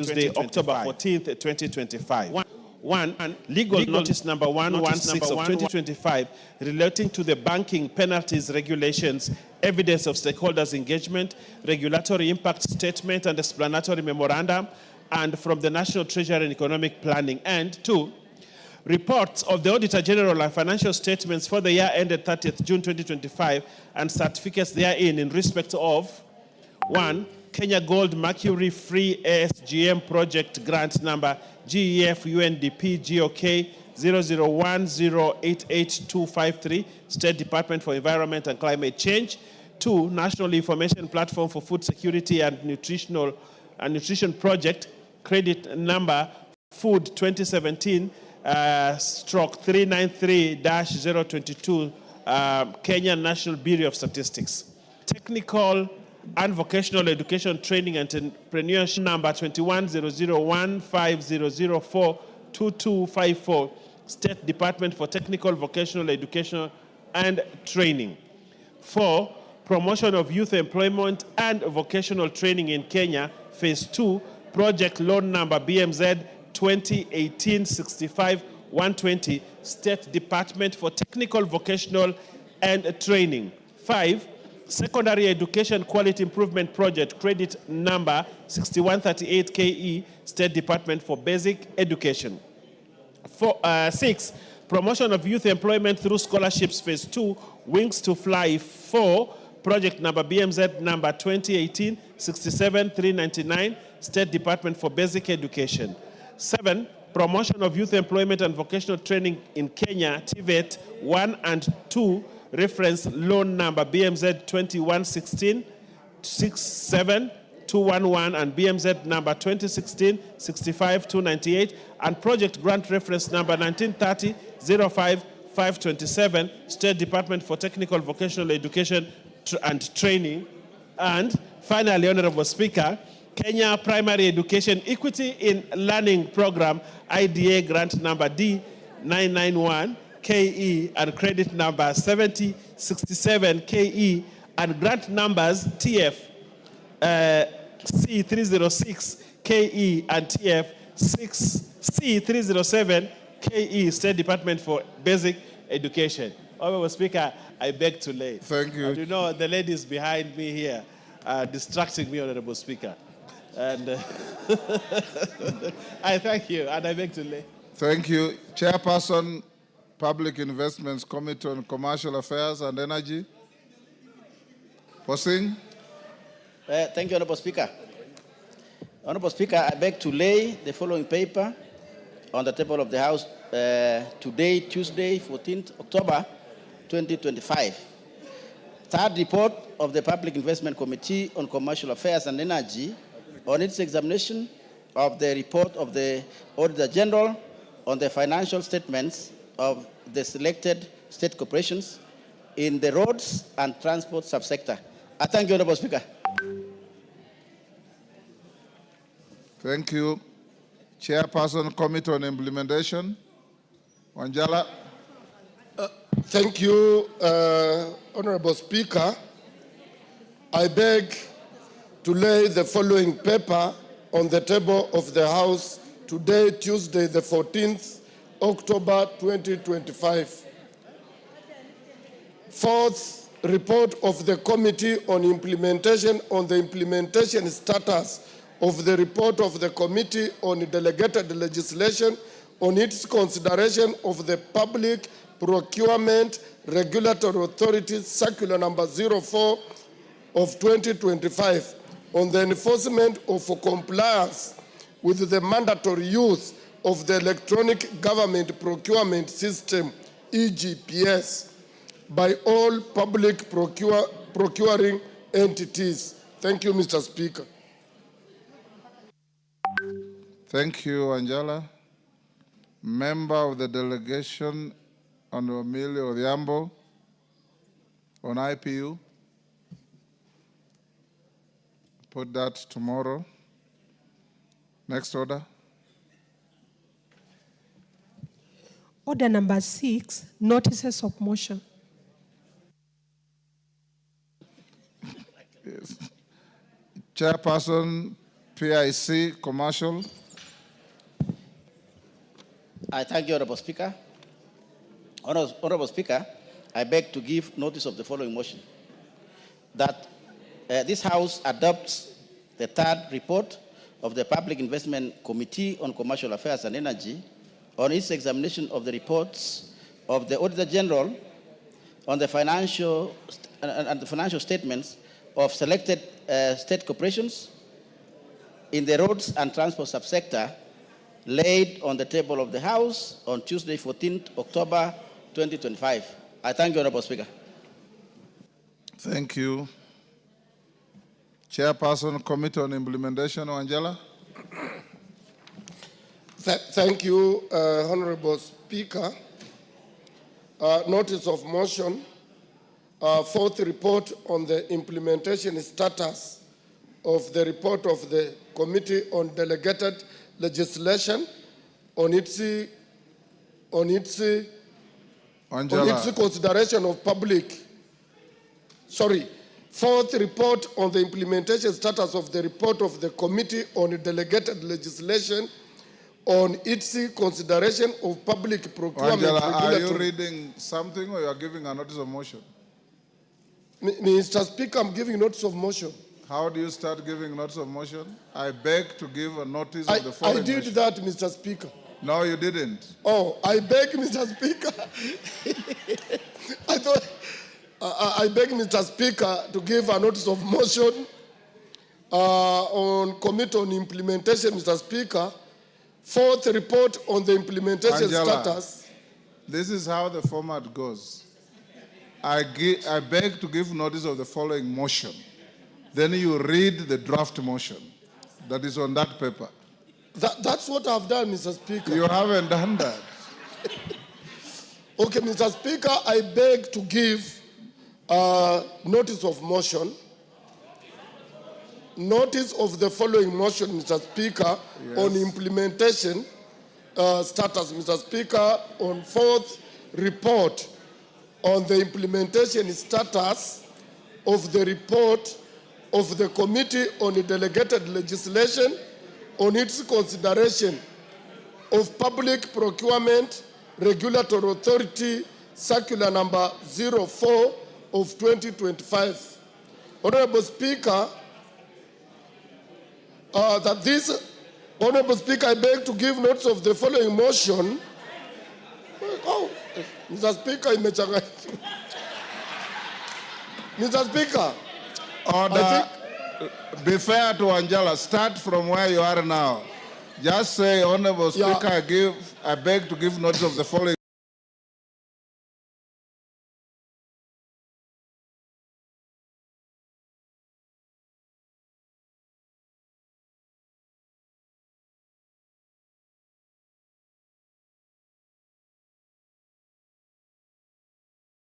Tuesday, October 14th, 2025. One, legal notice number 116 of 2025 relating to the banking penalties regulations, evidence of stakeholders' engagement, regulatory impact statement and explanatory memorandum, and from the National Treasury and Economic Planning. And two, reports of the Auditor General and financial statements for the year ended 30th June 2025 and certificates therein in respect of 1. Kenya Gold Mercury Free ASGM Project Grant Number GEF UNDP GOK 001088253, State Department for Environment and Climate Change. 2. National Information Platform for Food Security and Nutrition Project, credit number Food 2017 stroke 393-022, Kenya National Bureau of Statistics. Technical and Vocational Education Training and Entrepreneurship number 21001500042254, State Department for Technical Vocational Education and Training. 4. Promotion of Youth Employment and Vocational Training in Kenya, Phase 2, Project Loan number BMZ 2018-65-120, State Department for Technical Vocational and Training. 5. Secondary Education Quality Improvement Project, credit number 6138KE, State Department for Basic Education. 6. Promotion of Youth Employment through Scholarships, Phase 2, Wings to Fly 4, Project number BMZ number 2018-67-399, State Department for Basic Education. 7. Promotion of Youth Employment and Vocational Training in Kenya, TVET 1 and 2, reference loan number BMZ 2116-67211 and BMZ number 2016-65-298, and project grant reference number 1930-05-527, State Department for Technical Vocational Education and Training. And finally, Honorable Speaker, Kenya Primary Education Equity in Learning Program, IDA grant number D991 KE and credit number 7067 KE and grant numbers TF C306 KE and TF 6C307 KE, State Department for Basic Education. Honorable Speaker, I beg to lay. Thank you. And you know, the ladies behind me here are distracting me, Honorable Speaker. And I thank you, and I beg to lay. Thank you. Chairperson, Public Investments Committee on Commercial Affairs and Energy. Posing. Thank you, Honorable Speaker. Honorable Speaker, I beg to lay the following paper on the table of the House today, Tuesday, 14th October, 2025. Third report of the Public Investment Committee on Commercial Affairs and Energy on its examination of the report of the Auditor General on the financial statements of the selected state corporations in the roads and transport subsector. I thank you, Honorable Speaker. Thank you. Chairperson, Committee on Implementation. Wanjala. Thank you, Honorable Speaker. I beg to lay the following paper on the table of the House today, Tuesday, the 14th October 2025. Fourth, report of the Committee on Implementation on the implementation status of the report of the Committee on Delegated Legislation on its consideration of the Public Procurement Regulatory Authority Circular number 04 of 2025 on the enforcement of compliance with the mandatory use of the Electronic Government Procurement System, EGPS, by all public procuring entities. Thank you, Mr. Speaker. Thank you, Angela. Member of the delegation, Honorable Emilio Odhiambo, on IPU. Put that tomorrow. Next order. Order number 6, notices of motion. Yes. Chairperson, PIC Commercial. I thank you, Honorable Speaker. Honorable Speaker, I beg to give notice of the following motion. That this House adopts the third report of the Public Investment Committee on Commercial Affairs and Energy on its examination of the reports of the Auditor General on the financial statements of selected state corporations in the roads and transport subsector laid on the table of the House on Tuesday, 14th October 2025. I thank you, Honorable Speaker. Thank you. Chairperson, Committee on Implementation, Wangela. Thank you, Honorable Speaker. Notice of motion. Fourth report on the implementation status of the report of the Committee on Delegated Legislation on its consideration of public. Fourth report on the implementation status of the report of the Committee on Delegated Legislation on its consideration of public procurement. Wangela, are you reading something or you are giving a notice of motion? Mr. Speaker, I'm giving notice of motion. How do you start giving notice of motion? I beg to give a notice of the following I did motion. that, Mr. Speaker. No, you didn't. Oh, I beg, Mr. Speaker. I beg, Mr. Speaker, to give a notice of motion on Committee on Implementation, Mr. Speaker. Fourth report on the implementation status. This is how the format goes. I beg to give notice of the following motion. Then you read the draft motion that is on that paper. That's what I've done, Mr. Speaker. You haven't done that. Okay, Mr. Speaker, I beg to give notice of motion. Notice of the following motion, Mr. Speaker, on implementation status, Mr. Speaker, on fourth report on the implementation status of the report of the Committee on Delegated Legislation on its consideration of Public Procurement Regulatory Authority Circular number 04 of 2025. Honorable Speaker, Honorable Speaker, I beg to give notice of the following motion. Oh, Mr. Speaker, Mr. Speaker. Order. Be fair to Angela. Start from where you are now. Just say, Honorable Speaker, I beg to give notice of the following.